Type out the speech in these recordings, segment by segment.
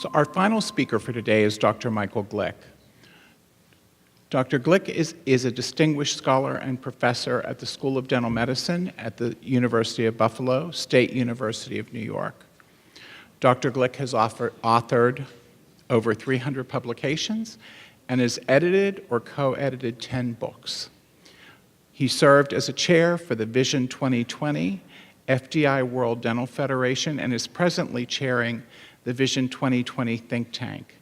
So our final speaker for today is Dr. Michael Glick. Dr. Glick is a distinguished scholar and professor at the School of Dental Medicine at the University of Buffalo, State University of New York. Dr. Glick has authored over 300 publications and has edited or co-edited 10 books. He served as a chair for the Vision 2020 FDI World Dental Federation and is presently chairing the Vision 2020 think tank.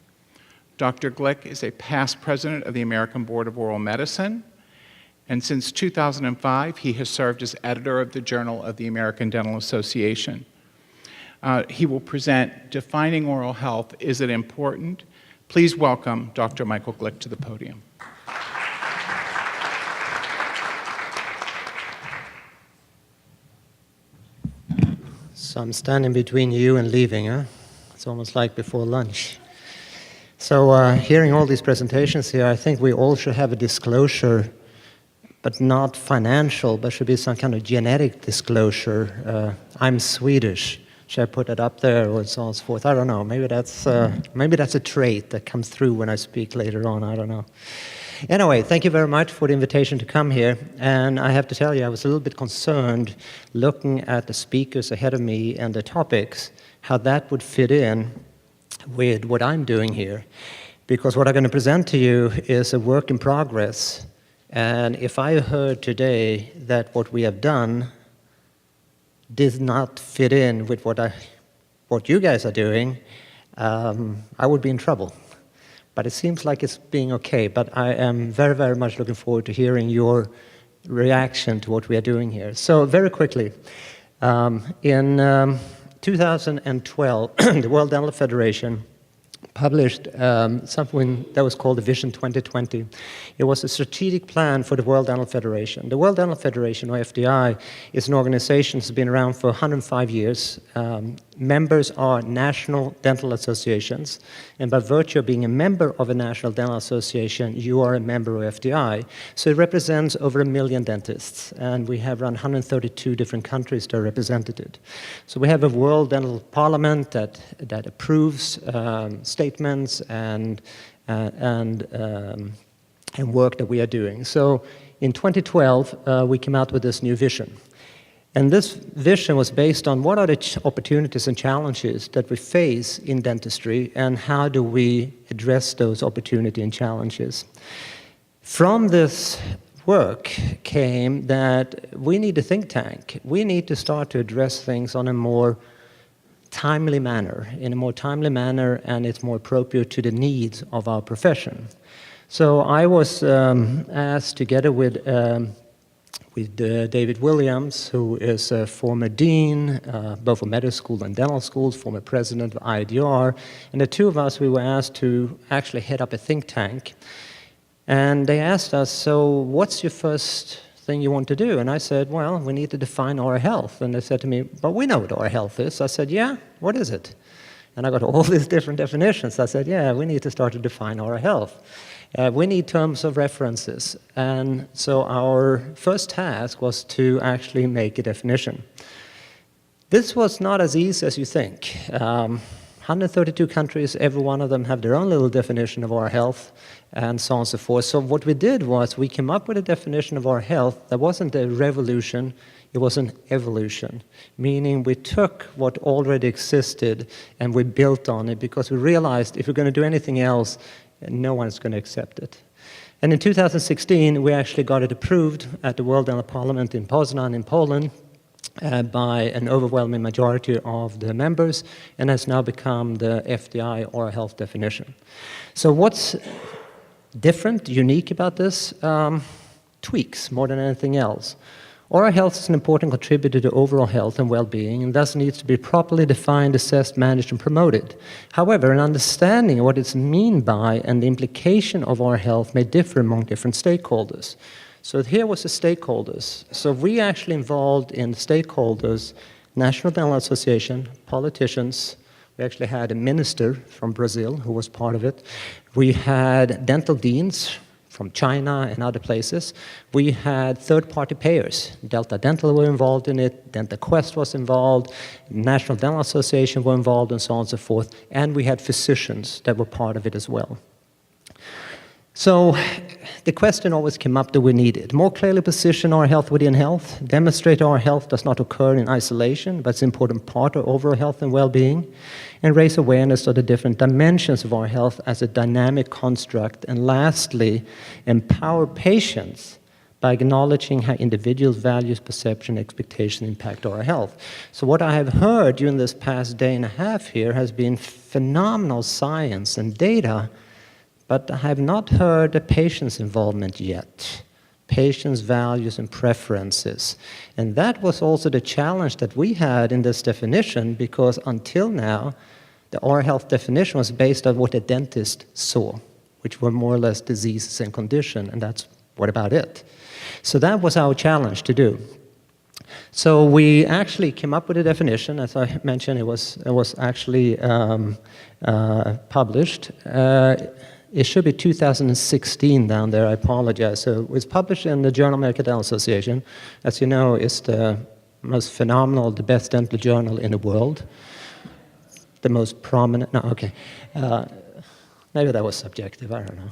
Dr. Glick is a past president of the American Board of Oral Medicine, and since 2005, he has served as editor of the Journal of the American Dental Association. He will present Defining Oral Health, Is It Important? Please welcome Dr. Michael Glick to the podium. So I'm standing between you and leaving, huh? It's almost like before lunch. So hearing all these presentations here, I think we all should have a disclosure, but not financial, but should be some kind of genetic disclosure. I'm Swedish. Should I put it up there or so on and so forth? I don't know. Maybe that's a trait that comes through when I speak later on. I don't know. Anyway, thank you very much for the invitation to come here. And I have to tell you, I was a little bit concerned looking at the speakers ahead of me and the topics, how that would fit in with what I'm doing here. Because what I'm going to present to you is a work in progress. And if I heard today that what we have done did not fit in with what you guys are doing, I would be in trouble. But it seems like it's being okay. But I am very, very much looking forward to hearing your reaction to what we are doing here. So very quickly, in 2012, the World Dental Federation published something that was called the Vision 2020. It was a strategic plan for the World Dental Federation. The World Dental Federation, or FDI, is an organization that's been around for 105 years. Members are national dental associations, and by virtue of being a member of a national dental association, you are a member of FDI. So it represents over 1 million dentists, and we have around 132 different countries that are represented. So we have a World Dental Parliament that approves statements and work that we are doing. So in 2012, we came out with this new vision. And this vision was based on what are the opportunities and challenges that we face in dentistry, and how do we address those opportunities and challenges. From this work came that we need a think tank. We need to start to address things on a more timely manner, and it's more appropriate to the needs of our profession. So I was asked, together with David Williams, who is a former dean, both of medical school and dental schools, former president of IDR, and the two of us, we were asked to actually head up a think tank. And they asked us, so what's your first thing you want to do? And I said, well, we need to define oral health. And they said to me, but we know what oral health is. I said, yeah, what is it? And I got all these different definitions. I said, yeah, we need to start to define oral health. We need terms of references. And so our first task was to actually make a definition. This was not as easy as you think. 132 countries, every one of them have their own little definition of oral health, and so on and so forth. So what we did was we came up with a definition of oral health that wasn't a revolution, it was an evolution, meaning we took what already existed and we built on it, because we realized if we're going to do anything else, no one's going to accept it. And in 2016, we actually got it approved at the World Dental Parliament in Poznan in Poland by an overwhelming majority of the members, and has now become the FDI oral health definition. So what's different, unique about this? Tweaks more than anything else. Oral health is an important contributor to overall health and well-being, and thus needs to be properly defined, assessed, managed, and promoted. However, an understanding of what it's meant by and the implication of oral health may differ among different stakeholders. So here was the stakeholders. So we actually involved in stakeholders, National Dental Association, politicians. We actually had a minister from Brazil who was part of it. We had dental deans from China and other places. We had third-party payers. Delta Dental were involved in it, DentaQuest was involved, National Dental Association were involved, and so on and so forth. And we had physicians that were part of it as well. So the question always came up that we needed more clearly position our health within health, demonstrate our health does not occur in isolation, but it's an important part of overall health and well-being, and raise awareness of the different dimensions of our health as a dynamic construct, and lastly, empower patients by acknowledging how individuals' values, perception, expectation impact our health. So what I have heard during this past day and a half here has been phenomenal science and data, but I have not heard the patient's involvement yet. Patients' values and preferences. And that was also the challenge that we had in this definition, because until now, the oral health definition was based on what a dentist saw, which were more or less diseases and condition, and that's what about it. So that was our challenge to do. So we actually came up with a definition. As I mentioned, it was actually published. It should be 2016 down there, I apologize. So it was published in the Journal of American Dental Association. As you know, it's the most phenomenal, the best dental journal in the world. The most prominent, no, okay. Maybe that was subjective, I don't know.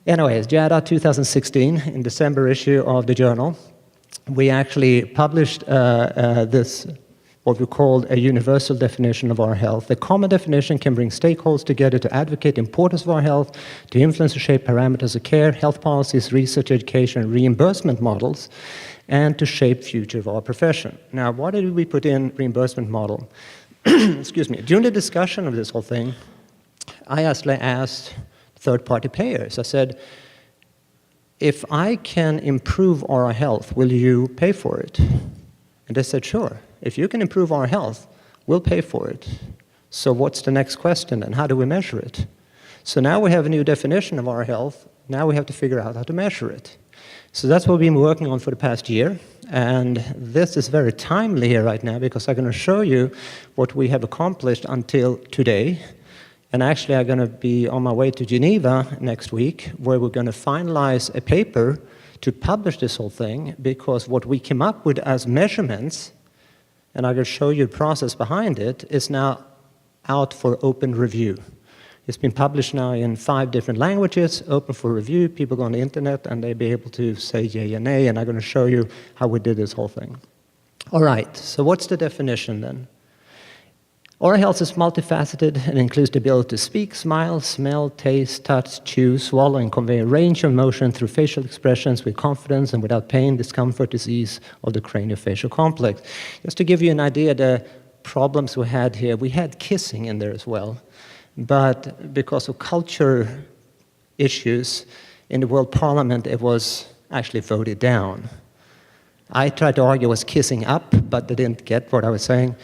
Anyways, JADA 2016, in December issue of the journal, we actually published this, what we called a universal definition of our health. The common definition can bring stakeholders together to advocate the importance of our health, to influence and shape parameters of care, health policies, research, education, and reimbursement models, and to shape future of our profession. Now, why did we put in reimbursement model? Excuse me. During the discussion of this whole thing, I actually asked third-party payers. I said, if I can improve our health, will you pay for it? And they said, sure. If you can improve our health, we'll pay for it. So what's the next question, and how do we measure it? So now we have a new definition of our health. Now we have to figure out how to measure it. So that's what we've been working on for the past year. And this is very timely here right now, because I'm going to show you what we have accomplished until today. And actually, I'm going to be on my way to Geneva next week, where we're going to finalize a paper to publish this whole thing, because what we came up with as measurements, and I will show you the process behind it, is now out for open review. It's been published now in 5 different languages, open for review. People go on the internet and they'll be able to say yay and nay, and I'm going to show you how we did this whole thing. All right, so what's the definition then? Oral health is multifaceted and includes the ability to speak, smile, smell, taste, touch, chew, swallow, and convey a range of emotion through facial expressions with confidence and without pain, discomfort, disease of the craniofacial complex. Just to give you an idea of the problems we had here, we had kissing in there as well. But because of culture issues in the World Parliament, it was actually voted down. I tried to argue it was kissing up, but they didn't get what I was saying.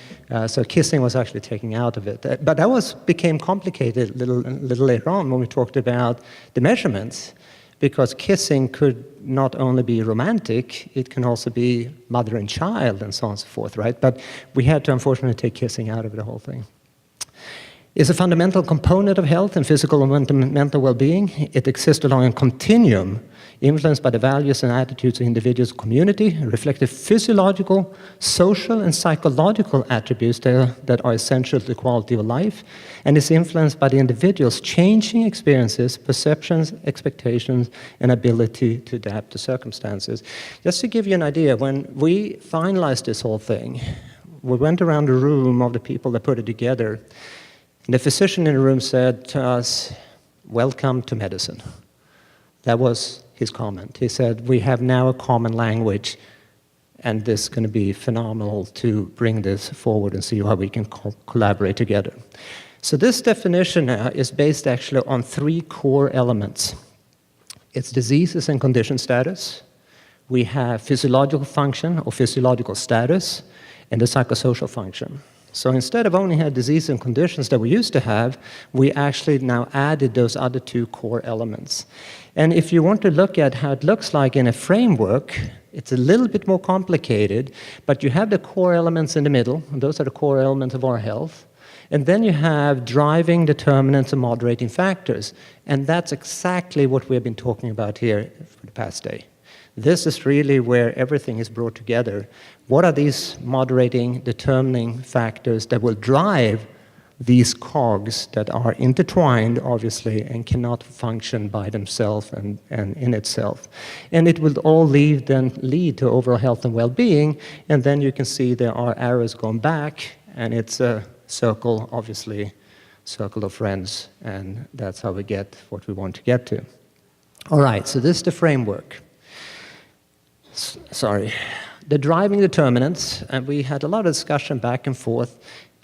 So kissing was actually taken out of it. But that became complicated a little later on when we talked about the measurements, because kissing could not only be romantic, it can also be mother and child and so on and so forth, right? But we had to unfortunately take kissing out of the whole thing. It's a fundamental component of health and physical and mental well-being. It exists along a continuum influenced by the values and attitudes of individuals' community, reflecting physiological, social, and psychological attributes that are essential to the quality of life, and is influenced by the individual's changing experiences, perceptions, expectations, and ability to adapt to circumstances. Just to give you an idea, when we finalized this whole thing, we went around the room of the people that put it together. And the physician in the room said to us, "Welcome to medicine." That was his comment. He said, "We have now a common language, and this is going to be phenomenal to bring this forward and see how we can collaborate together." So this definition is based actually on 3 core elements. It's diseases and condition status. We have physiological function or physiological status, and the psychosocial function. So instead of only having disease and conditions that we used to have, we actually now added those other 2 core elements. And if you want to look at how it looks like in a framework, it's a little bit more complicated, but you have the core elements in the middle, and those are the core elements of our health. And then you have driving determinants and moderating factors. And that's exactly what we've been talking about here for the past day. This is really where everything is brought together. What are these moderating, determining factors that will drive these cogs that are intertwined, obviously, and cannot function by themselves and in itself? And it will all lead to overall health and well-being, and then you can see there are arrows going back, and it's a circle, obviously, circle of friends, and that's how we get what we want to get to. All right, so this is the framework. The driving determinants, and we had a lot of discussion back and forth.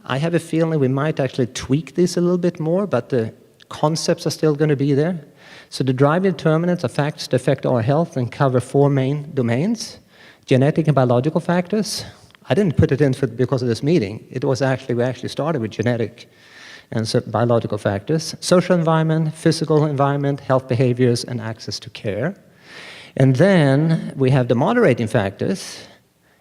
I have a feeling we might actually tweak this a little bit more, but the concepts are still going to be there. So the driving determinants are factors that affect our health and cover 4 main domains: genetic and biological factors. I didn't put it in because of this meeting. It was actually, we actually started with genetic and so biological factors: social environment, physical environment, health behaviors, and access to care. And then we have the moderating factors,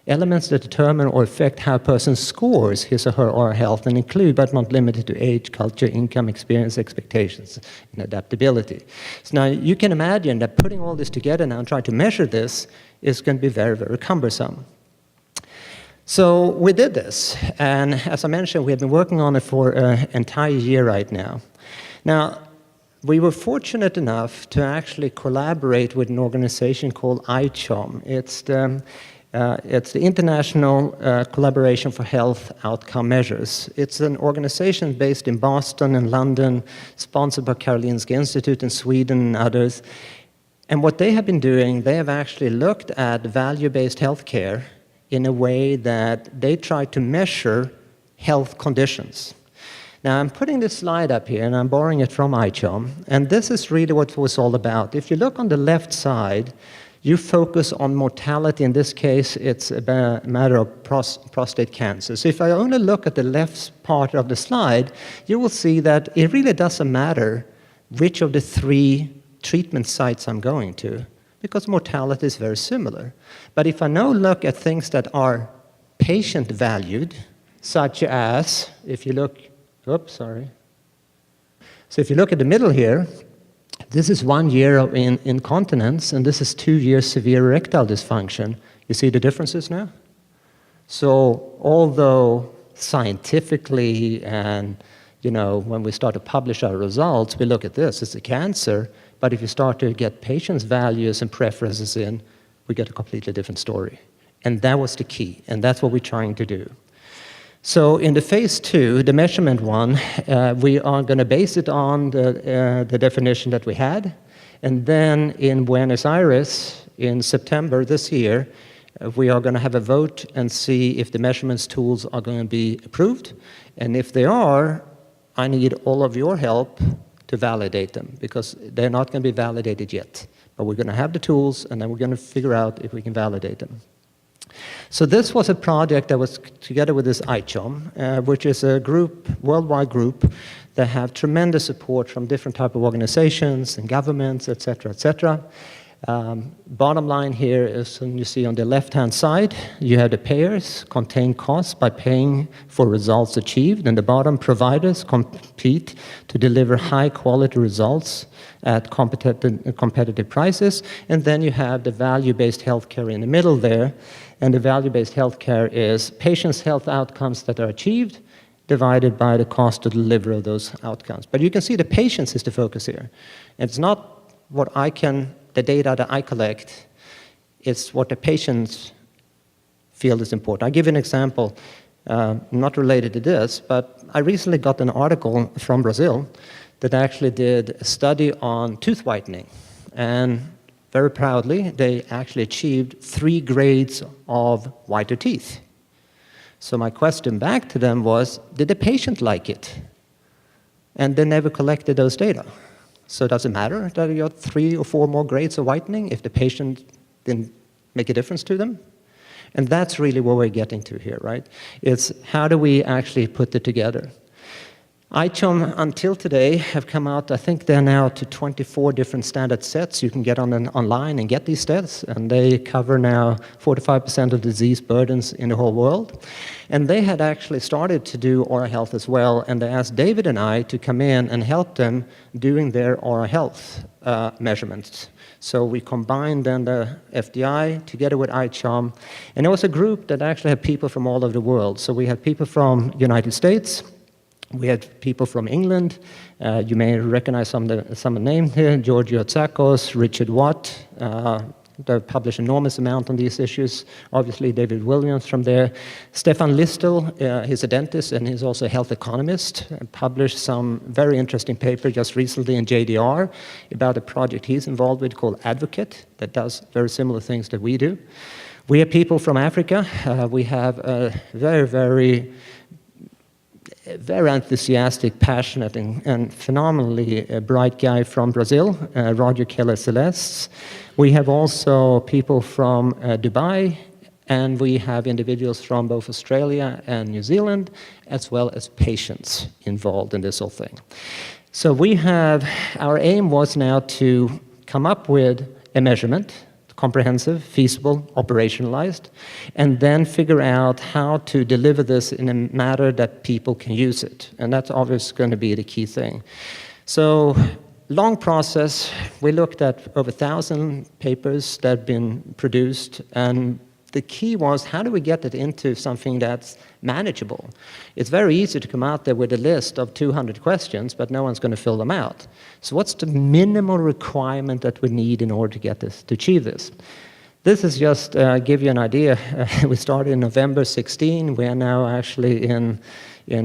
elements that determine or affect how a person scores his or her health and include, but not limited to, age, culture, income, experience, expectations, and adaptability. So now you can imagine that putting all this together now and trying to measure this is going to be very, very cumbersome. So we did this, and as I mentioned, we have been working on it for an entire year right now. Now, we were fortunate enough to actually collaborate with an organization called ICHOM. It's the International Collaboration for Health Outcome Measures. It's an organization based in Boston and London, sponsored by Karolinska Institute in Sweden and others. And what they have been doing, they have actually looked at value-based healthcare in a way that they try to measure health conditions. Now, I'm putting this slide up here, and I'm borrowing it from ICHOM, and this is really what it was all about. If you look on the left side, you focus on mortality. In this case, it's a matter of prostate cancer. So if I only look at the left part of the slide, you will see that it really doesn't matter which of the 3 treatment sites I'm going to, because mortality is very similar. But if I now look at things that are patient-valued, such as, if you look, So if you look at the middle here, this is 1 year of incontinence, and this is 2 years severe erectile dysfunction. You see the differences now? So although scientifically and, when we start to publish our results, we look at this, it's a cancer, but if you start to get patients' values and preferences in, we get a completely different story. And that was the key, and that's what we're trying to do. So in the phase 2, the measurement one, we are going to base it on the definition that we had. And then in Buenos Aires, in September this year, we are going to have a vote and see if the measurements tools are going to be approved. And if they are, I need all of your help to validate them, because they're not going to be validated yet. But we're going to have the tools, and then we're going to figure out if we can validate them. So this was a project that was together with this ICHOM, which is a group, worldwide group, that have tremendous support from different type of organizations and governments, et cetera, bottom line here is, when you see on the left-hand side, you have the payers contain costs by paying for results achieved, and the bottom, providers compete to deliver high-quality results at competitive prices, and then you have the value-based healthcare in the middle there, and the value-based healthcare is patients' health outcomes that are achieved divided by the cost to deliver of those outcomes. But you can see the patients is the focus here. It's not what the data that I collect, it's what the patients feel is important. I'll give you an example, not related to this, but I recently got an article from Brazil that actually did a study on tooth whitening. And very proudly, they actually achieved 3 grades of whiter teeth. So my question back to them was, did the patient like it? And they never collected those data. So does it matter that you got 3 or 4 more grades of whitening if the patient didn't make a difference to them? And that's really what we're getting to here, right? It's how do we actually put it together? ICHOM until today have come out, I think they're now to 24 different standard sets. You can get online and get these sets, and they cover now 45% of disease burdens in the whole world. And they had actually started to do oral health as well, and they asked David and I to come in and help them doing their oral health measurements. So we combined then the FDI together with ICHOM, and it was a group that actually had people from all over the world. So we had people from United States, we had people from England. You may recognize some of the names here: Giorgio Tsakos, Richard Watt. They published enormous amount on these issues. Obviously, David Williams from there. Stefan Listel, he's a dentist and he's also a health economist, and published some very interesting paper just recently in JDR about a project he's involved with called Advocate that does very similar things that we do. We have people from Africa. We have a very enthusiastic, passionate, and phenomenally bright guy from Brazil, Roger Keller Celeste. We have also people from Dubai, and we have individuals from both Australia and New Zealand, as well as patients involved in this whole thing. So our aim was now to come up with a measurement, comprehensive, feasible, operationalized, and then figure out how to deliver this in a manner that people can use it. And that's obviously going to be the key thing. So, long process. We looked at over 1,000 papers that have been produced, and the key was, how do we get it into something that's manageable? It's very easy to come out there with a list of 200 questions, but no one's going to fill them out. So what's the minimal requirement that we need in order to get this, to achieve this? This is just give you an idea. We started in November 16. We are now actually in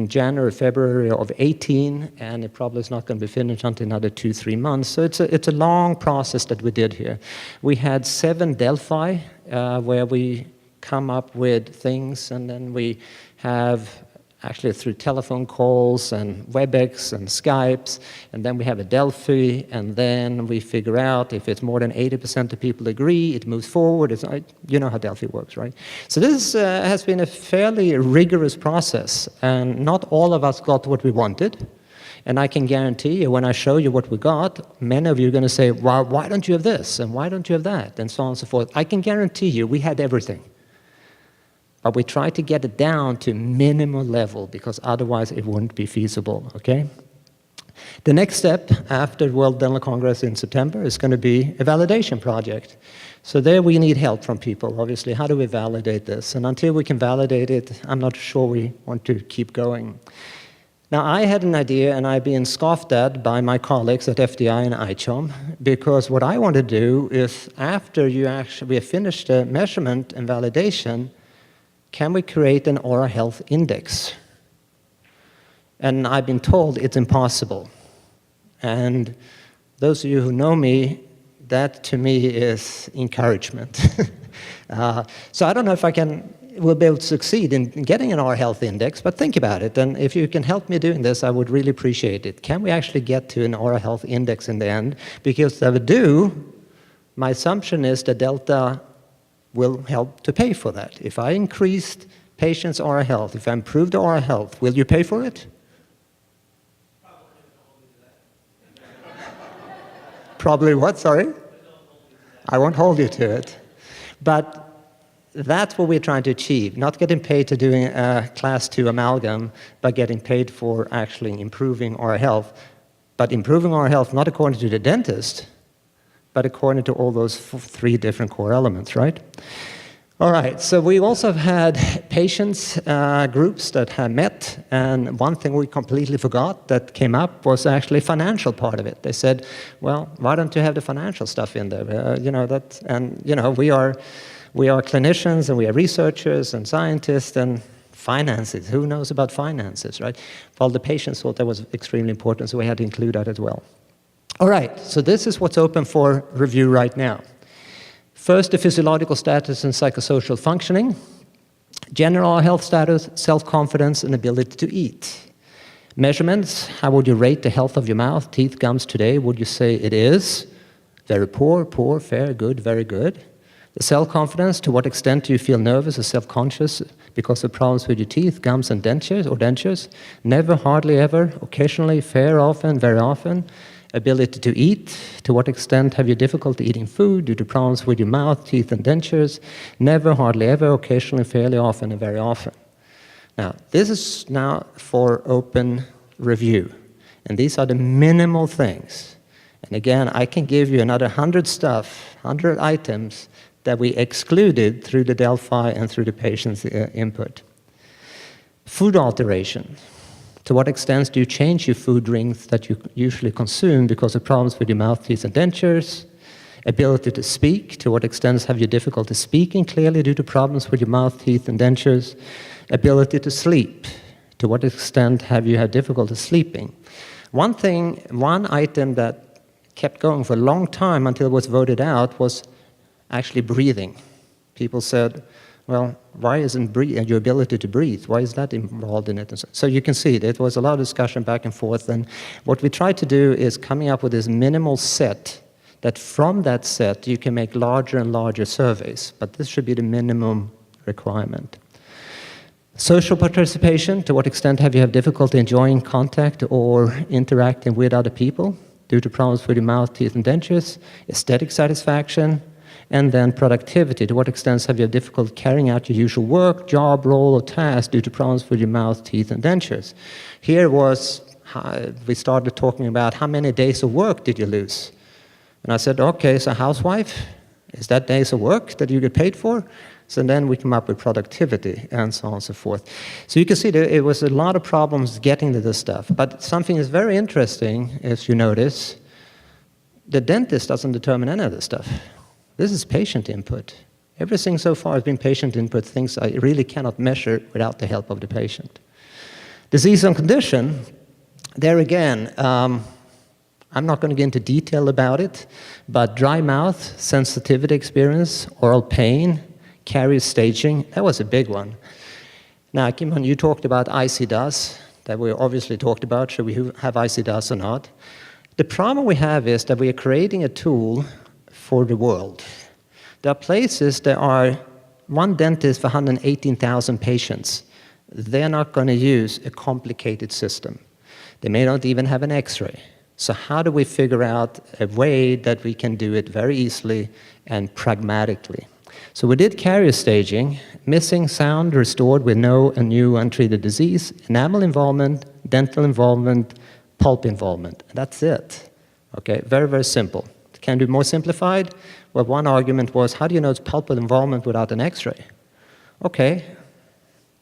January, February of 18, and it probably is not going to be finished until another 2-3 months. So it's a long process that we did here. We had 7 Delphi, where we come up with things, and then we have actually through telephone calls and WebEx and Skypes, and then we have a Delphi, and then we figure out if it's more than 80% of people agree, it moves forward. You know how Delphi works, right? So this has been a fairly rigorous process, and not all of us got what we wanted. And I can guarantee you, when I show you what we got, many of you are going to say, well, why don't you have this, and why don't you have that, and so on and so forth. I can guarantee you we had everything. But we tried to get it down to minimal level, because otherwise it wouldn't be feasible, okay? The next step after World Dental Congress in September is going to be a validation project. So there we need help from people, obviously. How do we validate this? And until we can validate it, I'm not sure we want to keep going. Now, I had an idea, and I've been scoffed at by my colleagues at FDI and ICHOM, because what I want to do is, after we have finished the measurement and validation, can we create an oral health index? And I've been told it's impossible. And those of you who know me, that to me is encouragement. So I don't know if we'll be able to succeed in getting an oral health index, but think about it. And if you can help me doing this, I would really appreciate it. Can we actually get to an oral health index in the end? Because if we do, my assumption is that Delta will help to pay for that. If I increased patients' oral health, if I improved the oral health, will you pay for it? Probably what, sorry? I won't hold you to it. But that's what we're trying to achieve, not getting paid to doing a class 2 amalgam, but getting paid for actually improving oral health. But improving oral health not according to the dentist, but according to all those 3 different core elements, right? All right, so we also have had patients groups that have met, and one thing we completely forgot that came up was actually financial part of it. They said, well, why don't you have the financial stuff in there? We are clinicians, and we are researchers and scientists, and finances, who knows about finances, right? Well, the patients thought that was extremely important, so we had to include that as well. All right, so this is what's open for review right now. First, the physiological status and psychosocial functioning, general health status, self-confidence, and ability to eat. Measurements, how would you rate the health of your mouth, teeth, gums today? Would you say it is very poor, poor, fair, good, very good? The self-confidence, to what extent do you feel nervous or self-conscious because of problems with your teeth, gums, and dentures? Never, hardly ever, occasionally, fair, often, very often. Ability to eat, to what extent have you difficulty eating food due to problems with your mouth, teeth, and dentures? Never, hardly ever, occasionally, fairly often, and very often. Now, this is now for open review, and these are the minimal things. And again, I can give you another 100 items that we excluded through the Delphi and through the patient's input. Food alteration. To what extent do you change your food drinks that you usually consume because of problems with your mouth, teeth, and dentures? Ability to speak. To what extent have you difficulty speaking clearly due to problems with your mouth, teeth, and dentures? Ability to sleep. To what extent have you had difficulty sleeping? One item that kept going for a long time until it was voted out was actually breathing. People said, well, why isn't your ability to breathe? Why is that involved in it? And so you can see there was a lot of discussion back and forth, and what we tried to do is coming up with this minimal set that from that set you can make larger and larger surveys, but this should be the minimum requirement. Social participation, to what extent have you had difficulty enjoying contact or interacting with other people due to problems with your mouth, teeth, and dentures? Aesthetic satisfaction. And then productivity, to what extent have you had difficulty carrying out your usual work, job, role, or task due to problems with your mouth, teeth, and dentures? Here we started talking about how many days of work did you lose? And I said, okay, so housewife, is that days of work that you get paid for? So then we come up with productivity and so on and so forth. So you can see that it was a lot of problems getting to this stuff. But something is very interesting, if you notice, the dentist doesn't determine any of this stuff. This is patient input. Everything so far has been patient input, things I really cannot measure without the help of the patient. Disease and condition, there again, I'm not going to get into detail about it, but dry mouth, sensitivity experience, oral pain, caries staging, that was a big one. Now, Kim, you talked about IC-DUS, that we obviously talked about, should we have IC-DUS or not? The problem we have is that we are creating a tool for the world. There are places that are one dentist for 118,000 patients. They're not going to use a complicated system. They may not even have an X-ray. So how do we figure out a way that we can do it very easily and pragmatically? So we did carrier staging, missing sound restored with no and new untreated disease, enamel involvement, dental involvement, pulp involvement. That's it. Okay, very, very simple. Can be more simplified? Well, one argument was, how do you know it's pulpal involvement without an X-ray? Okay,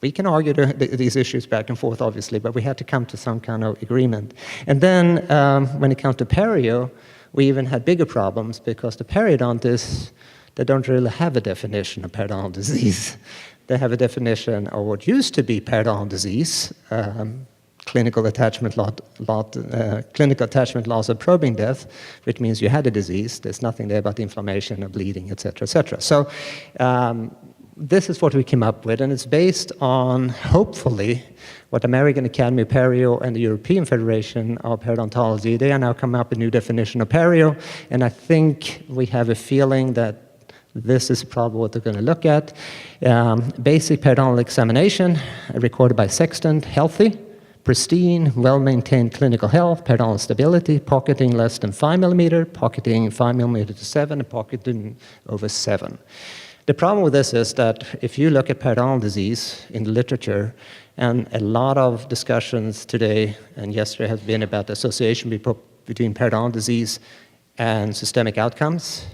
we can argue these issues back and forth, obviously, but we had to come to some kind of agreement. And then when it comes to perio, we even had bigger problems because the periodontists, they don't really have a definition of periodontal disease. They have a definition of what used to be periodontal disease, clinical attachment loss of probing depth, which means you had a disease. There's nothing there about inflammation or bleeding, et cetera, et cetera. So this is what we came up with, and it's based on, hopefully, what American Academy of Perio and the European Federation of Periodontology, they are now coming up with a new definition of perio, and I think we have a feeling that this is probably what they're going to look at. Basic periodontal examination, recorded by sextant, healthy, pristine, well-maintained clinical health, periodontal stability, pocketing less than 5 millimeter, pocketing 5 millimeter to 7, and pocketing over 7. The problem with this is that if you look at periodontal disease in the literature, and a lot of discussions today and yesterday has been about the association between periodontal disease and systemic outcomes.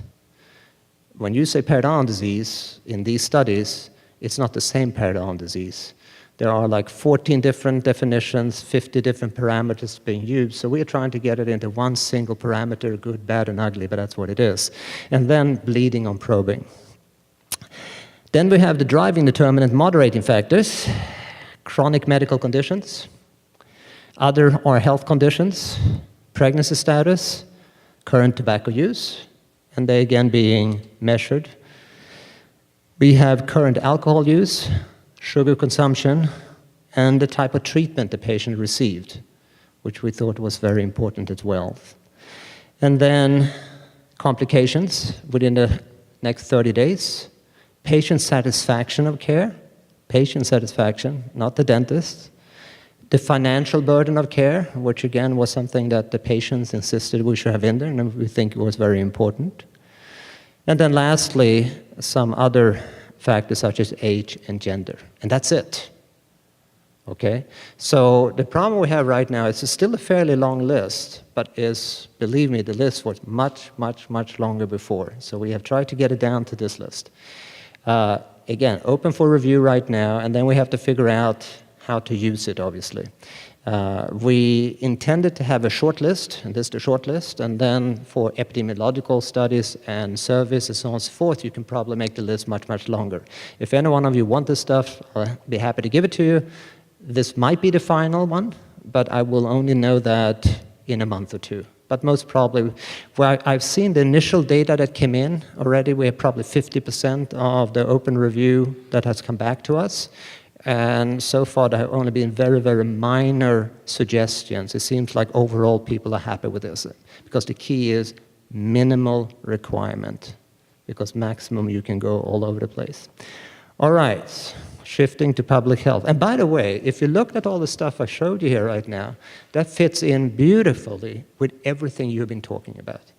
When you say periodontal disease in these studies, it's not the same periodontal disease. There are like 14 different definitions, 50 different parameters being used, so we're trying to get it into one single parameter, good, bad, and ugly, but that's what it is. And then bleeding on probing. Then we have the driving determinant moderating factors, chronic medical conditions, other or health conditions, pregnancy status, current tobacco use, and they again being measured. We have current alcohol use, sugar consumption, and the type of treatment the patient received, which we thought was very important as well. And then complications within the next 30 days. Patient satisfaction of care, patient satisfaction, not the dentist. The financial burden of care, which again was something that the patients insisted we should have in there, and we think it was very important. And then lastly, some other factors such as age and gender. And that's it. Okay? So the problem we have right now is it's still a fairly long list, but believe me, the list was much, much, much longer before. So we have tried to get it down to this list. Again, open for review right now, and then we have to figure out how to use it, obviously. We intended to have a short list, and this is the short list, and then for epidemiological studies and surveys and so on and so forth, you can probably make the list much, much longer. If any one of you want this stuff, I'll be happy to give it to you. This might be the final one, but I will only know that in a month or two. But most probably, well, I've seen the initial data that came in already. We have probably 50% of the open review that has come back to us. And so far, there have only been very, very minor suggestions. It seems like overall people are happy with this, because the key is minimal requirement, because maximum you can go all over the place. All right, shifting to public health. And by the way, if you looked at all the stuff I showed you here right now, that fits in beautifully with everything you've been talking about,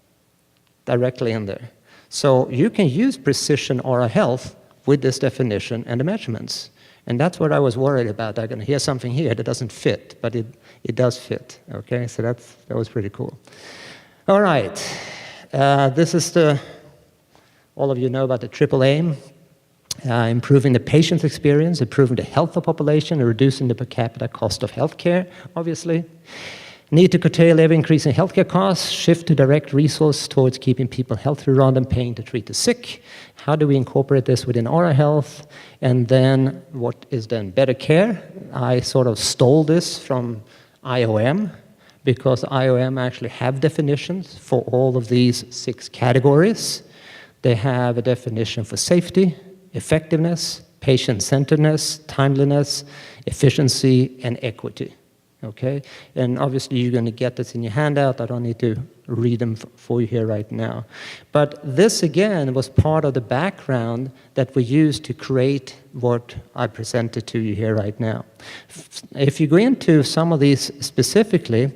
directly in there. So you can use precision oral health with this definition and the measurements. And that's what I was worried about. I'm going to hear something here that doesn't fit, but it does fit. Okay, so that was pretty cool. All right, this is all of you know about the triple aim. Improving the patient's experience, improving the health of population, and reducing the per capita cost of healthcare, obviously. Need to curtail ever-increasing healthcare costs, shift to direct resource towards keeping people healthy rather than paying to treat the sick. How do we incorporate this within oral health? And then what is then better care? I sort of stole this from IOM, because IOM actually have definitions for all of these 6 categories. They have a definition for safety, effectiveness, patient-centeredness, timeliness, efficiency, and equity. Okay? And obviously you're going to get this in your handout. I don't need to read them for you here right now. But this, again, was part of the background that we used to create what I presented to you here right now. If you go into some of these specifically,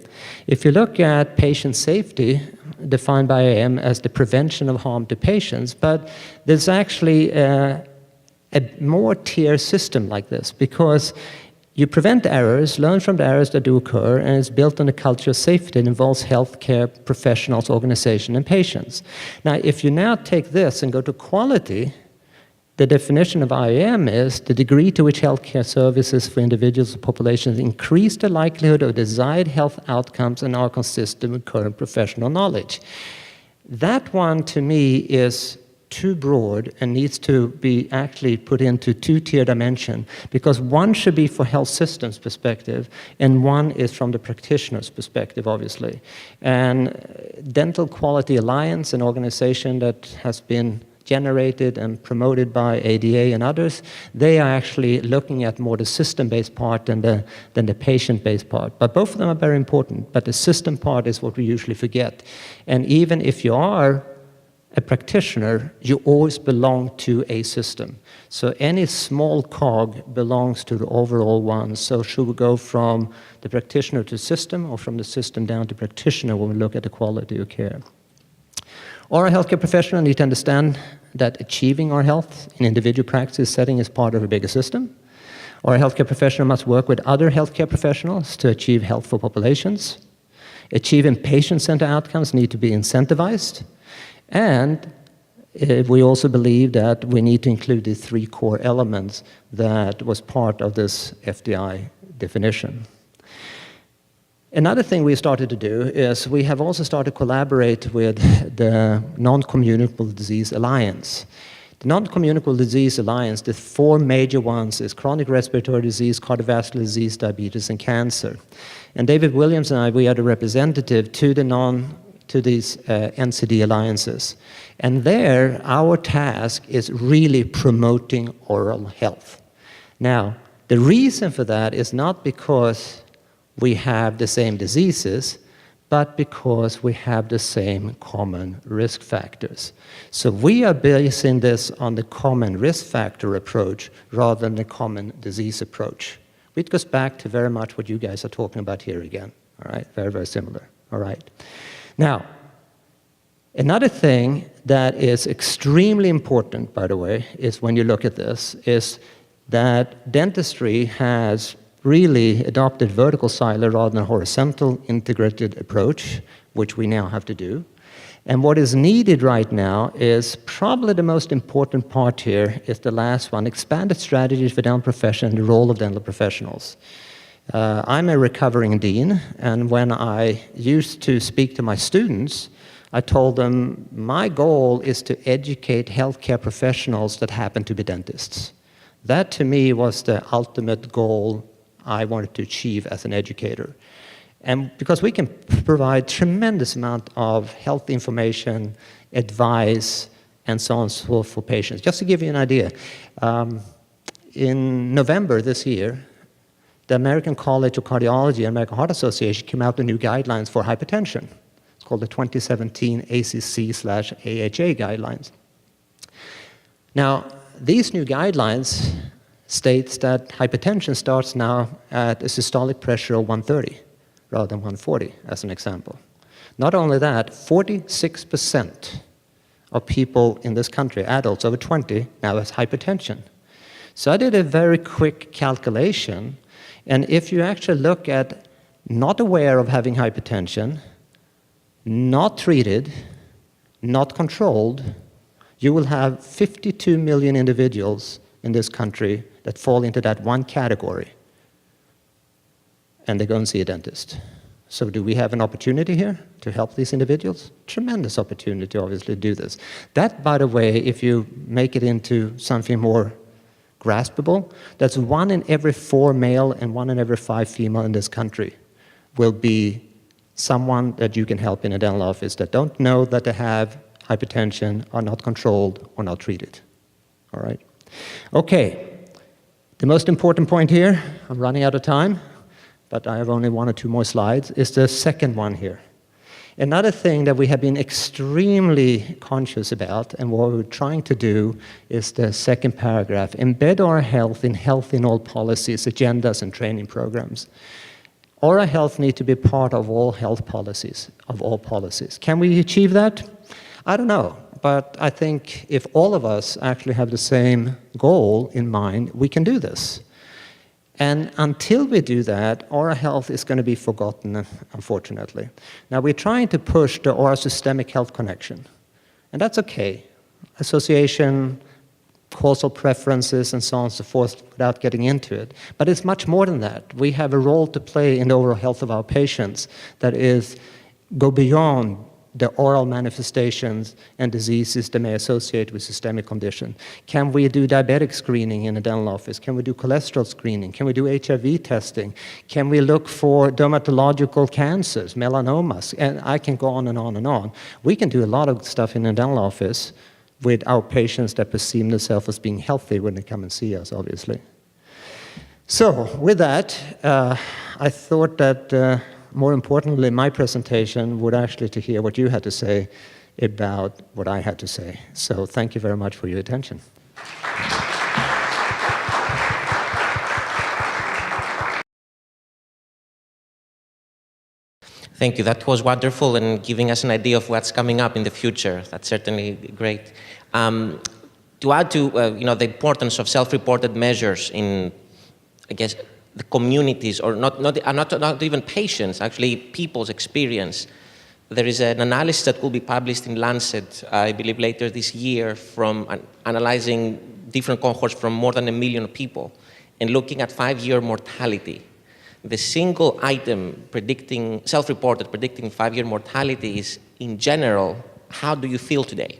if you look at patient safety, defined by IAM as the prevention of harm to patients, but there's actually a more tier system like this, because you prevent errors, learn from the errors that do occur, and it's built on a culture of safety that involves healthcare professionals, organization, and patients. Now, if you now take this and go to quality, the definition of IAM is the degree to which healthcare services for individuals or populations increase the likelihood of desired health outcomes and are consistent with current professional knowledge. That one, to me, is too broad and needs to be actually put into 2-tier dimension, because one should be for health systems perspective and one is from the practitioner's perspective, obviously. And Dental Quality Alliance, an organization that has been generated and promoted by ADA and others, they are actually looking at more the system-based part than the patient-based part. But both of them are very important, but the system part is what we usually forget. And even if you are a practitioner, you always belong to a system. So any small cog belongs to the overall one. So should we go from the practitioner to system, or from the system down to practitioner when we look at the quality of care? Oral healthcare professionals need to understand that achieving our health in individual practice setting is part of a bigger system. Oral healthcare professional must work with other healthcare professionals to achieve health for populations. Achieving patient-centered outcomes need to be incentivized. And we also believe that we need to include the 3 core elements that was part of this FDI definition. Another thing we started to do is we have also started to collaborate with the Non-Communicable Disease Alliance. The Non-Communicable Disease Alliance, the 4 major ones is chronic respiratory disease, cardiovascular disease, diabetes, and cancer. And David Williams and I, we are the representative to these NCD alliances. And there, our task is really promoting oral health. Now, the reason for that is not because we have the same diseases, but because we have the same common risk factors. So we are basing this on the common risk factor approach rather than the common disease approach, which goes back to very much what you guys are talking about here again. All right, very, very similar. All right. Now, another thing that is extremely important, by the way, is when you look at this, is that dentistry has really adopted vertical silo rather than a horizontal integrated approach, which we now have to do. And what is needed right now is probably the most important part here is the last one, expanded strategies for dental profession and the role of dental professionals. I'm a recovering dean, and when I used to speak to my students, I told them my goal is to educate healthcare professionals that happen to be dentists. That to me was the ultimate goal I wanted to achieve as an educator. And because we can provide tremendous amount of health information, advice, and so on and so forth for patients. Just to give you an idea, in November this year, the American College of Cardiology and American Heart Association came out with new guidelines for hypertension. It's called the 2017 ACC/AHA guidelines. Now, these new guidelines states that hypertension starts now at a systolic pressure of 130 rather than 140, as an example. Not only that, 46% of people in this country, adults over 20, now has hypertension. So I did a very quick calculation, and if you actually look at not aware of having hypertension, not treated, not controlled, you will have 52 million individuals in this country that fall into that one category, and they go and see a dentist. So do we have an opportunity here to help these individuals? Tremendous opportunity, obviously, to do this. That, by the way, if you make it into something more graspable, that's 1 in every 4 male and 1 in every 5 female in this country will be someone that you can help in a dental office that don't know that they have hypertension, are not controlled, or not treated. All right? Okay. The most important point here, I'm running out of time, but I have only 1 or 2 more slides, is the second one here. Another thing that we have been extremely conscious about, and what we're trying to do, is the second paragraph, embed oral health in all policies, agendas, and training programs. Oral health needs to be part of all health policies, of all policies. Can we achieve that? I don't know, but I think if all of us actually have the same goal in mind, we can do this. And until we do that, oral health is going to be forgotten, unfortunately. Now, we're trying to push the oral systemic health connection, and that's okay. Association, causal preferences, and so on and so forth, without getting into it. But it's much more than that. We have a role to play in the overall health of our patients that is go beyond the oral manifestations and diseases that may associate with systemic condition. Can we do diabetic screening in a dental office? Can we do cholesterol screening? Can we do HIV testing? Can we look for dermatological cancers, melanomas? And I can go on and on and on. We can do a lot of stuff in a dental office with our patients that perceive themselves as being healthy when they come and see us, obviously. So with that, I thought that more importantly, my presentation would actually to hear what you had to say about what I had to say. So thank you very much for your attention. Thank you. That was wonderful and giving us an idea of what's coming up in the future. That's certainly great. To add to the importance of self-reported measures in, I guess, the communities, or not even patients, actually people's experience. There is an analysis that will be published in Lancet, I believe later this year, from analyzing different cohorts from more than 1 million people and looking at 5-year mortality. The single item predicting, self-reported, predicting 5-year mortality is, in general, how do you feel today?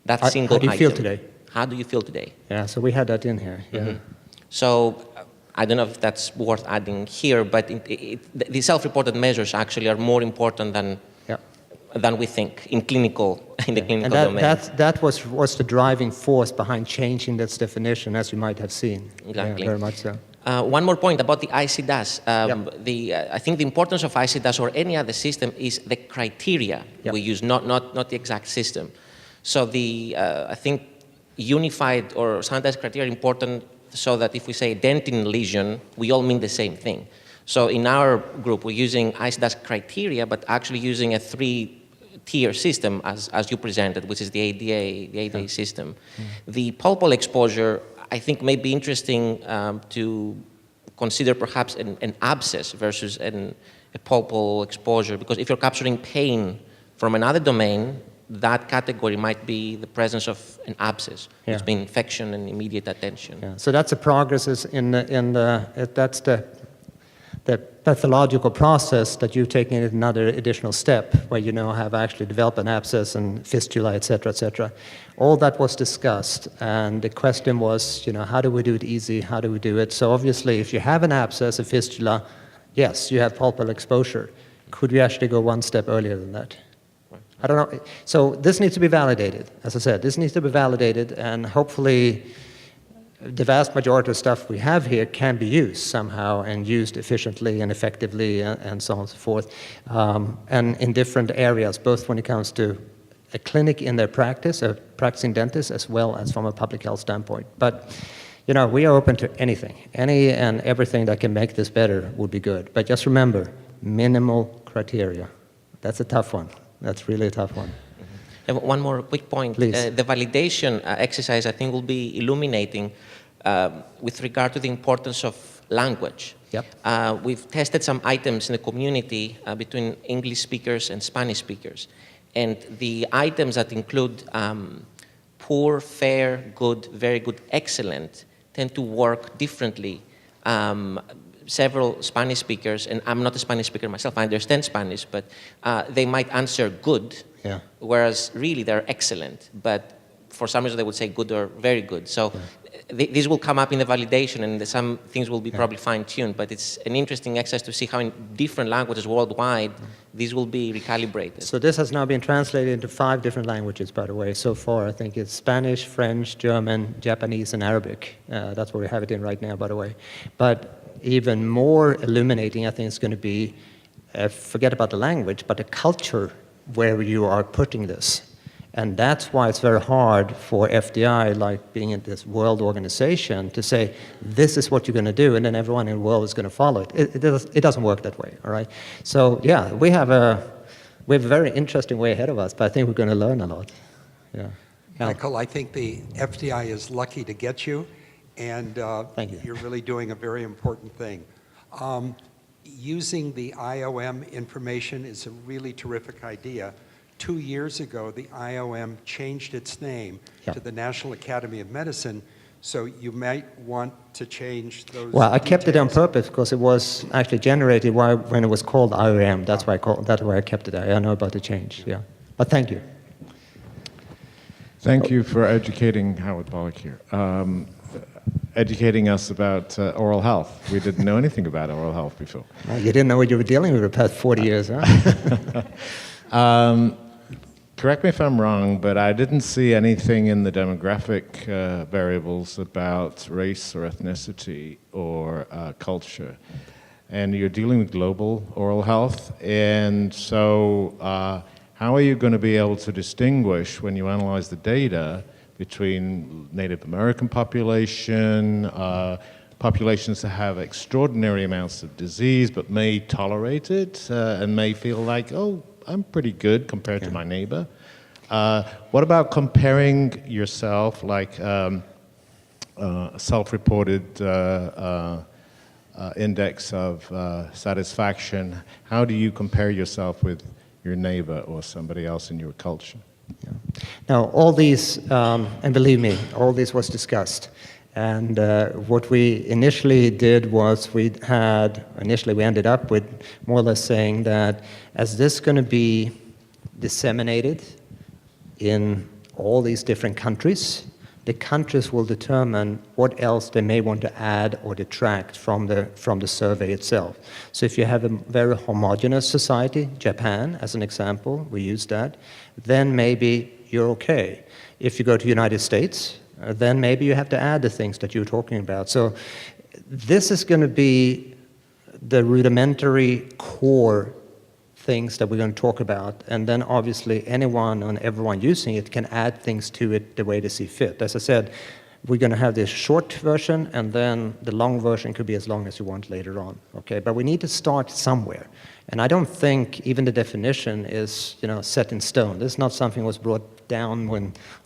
That single item. How do you feel today? How do you feel today? Yeah, so we had that in here. Yeah. Mm-hmm. So I don't know if that's worth adding here, but the self-reported measures actually are more important than than we think in the clinical And domain. that was the driving force behind changing this definition, as you might have seen. Exactly. Yeah, very much so. One more point about the ICDAS. Yep. I think the importance of ICDAS or any other system is the criteria Yep. we use, not the exact system. So I think unified or standardized criteria are important so that if we say dentin lesion, we all mean the same thing. So in our group, we're using ICDAS criteria, but actually using a three-tier system as you presented, which is the ADA system. The pulpal exposure, I think, may be interesting to consider perhaps an abscess versus a pulpal exposure, because if you're capturing pain from another domain, that category might be the presence of an abscess, which means infection and immediate attention. Yeah. So that's the progress that's the pathological process that you've taken another additional step, where you now have actually developed an abscess and fistula, et cetera, all that was discussed, and the question was, how do we do it easy, how do we do it? So obviously, if you have an abscess, a fistula, yes, you have pulpal exposure. Could we actually go one step earlier than that? I don't know. So this needs to be validated. As I said, this needs to be validated, and hopefully the vast majority of stuff we have here can be used somehow and used efficiently and effectively and so on and so forth, and in different areas, both when it comes to a clinic in their practice, a practicing dentist, as well as from a public health standpoint. But we are open to anything. Any and everything that can make this better would be good. But just remember, minimal criteria. That's a tough one. That's really a tough one. One more quick point. Please. The validation exercise, I think, will be illuminating with regard to the importance of language. Yep. We've tested some items in the community between English speakers and Spanish speakers. And the items that include poor, fair, good, very good, excellent, tend to work differently. Several Spanish speakers, and I'm not a Spanish speaker myself, I understand Spanish, but they might answer good, whereas really they're excellent. But for some reason they would say good or very good. So these will come up in the validation, and some things will be probably fine-tuned, but it's an interesting exercise to see how in different languages worldwide these will be recalibrated. So this has now been translated into 5 different languages, by the way, so far. I think it's Spanish, French, German, Japanese, and Arabic. That's where we have it in right now, by the way. But even more illuminating, I think, is going to be, forget about the language, but the culture where you are putting this. And that's why it's very hard for FDI, like being in this world organization, to say, this is what you're going to do, and then everyone in the world is going to follow it. It doesn't work that way, all right? So, yeah, we have a very interesting way ahead of us, but I think we're going to learn a lot. Yeah. Michael, I think the FDI is lucky to get you, and Thank you. You're really doing a very important thing. Using the IOM information is a really terrific idea. 2 years ago, the IOM changed its name to the National Academy of Medicine, so you might want to change those. Well, I kept it on details. purpose because it was actually generated when it was called IOM. That's why I kept it. I know about the change. Yeah, but thank you. Thank you for educating Howard Pollock here. Educating us about oral health. We didn't know anything about oral health before. You didn't know what you were dealing with the past 40 years, huh? Correct me if I'm wrong, but I didn't see anything in the demographic variables about race or ethnicity or culture. And you're dealing with global oral health, and so how are you going to be able to distinguish when you analyze the data between Native American population, populations that have extraordinary amounts of disease but may tolerate it and may feel like, oh, I'm pretty good compared to my neighbor. What about comparing yourself, like self-reported index of satisfaction? How do you compare yourself with your neighbor or somebody else in your culture? Yeah. Now, all these, and believe me, all this was discussed. And what we initially did was we ended up with more or less saying that as this is going to be disseminated in all these different countries, the countries will determine what else they may want to add or detract from the survey itself. So if you have a very homogeneous society, Japan as an example, we use that, then maybe you're okay. If you go to the United States, then maybe you have to add the things that you're talking about. So this is going to be the rudimentary core things that we're going to talk about, and then obviously anyone and everyone using it can add things to it the way they see fit. As I said, we're going to have this short version, and then the long version could be as long as you want later on. Okay, but we need to start somewhere, and I don't think even the definition is, you know, set in stone. This is not something that was brought down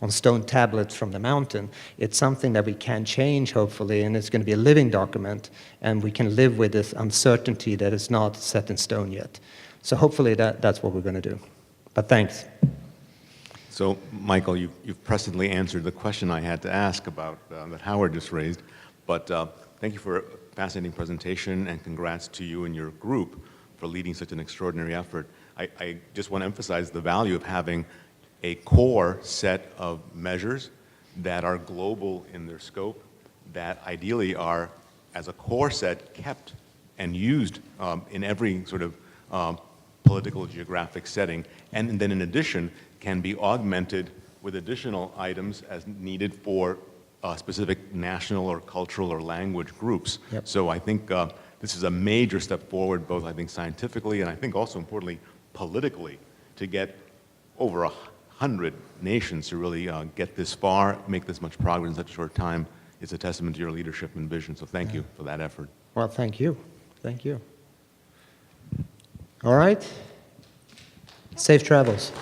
on stone tablets from the mountain. It's something that we can change, hopefully, and it's going to be a living document, and we can live with this uncertainty that it's not set in stone yet. So hopefully that's what we're going to do. But thanks. So, Michael, you've presently answered the question I had to ask about that Howard just raised. But thank you for a fascinating presentation, and congrats to you and your group for leading such an extraordinary effort. I just want to emphasize the value of having a core set of measures that are global in their scope, that ideally are, as a core set, kept and used in every sort of political geographic setting, and then in addition can be augmented with additional items as needed for specific national or cultural or language groups. Yep. So I think this is a major step forward, both I think scientifically and I think also importantly politically, to get over 100 nations to really get this far, make this much progress in such a short time. It's a testament to your leadership and vision, so thank you for that effort. Well, thank you. Thank you. All right. Safe travels.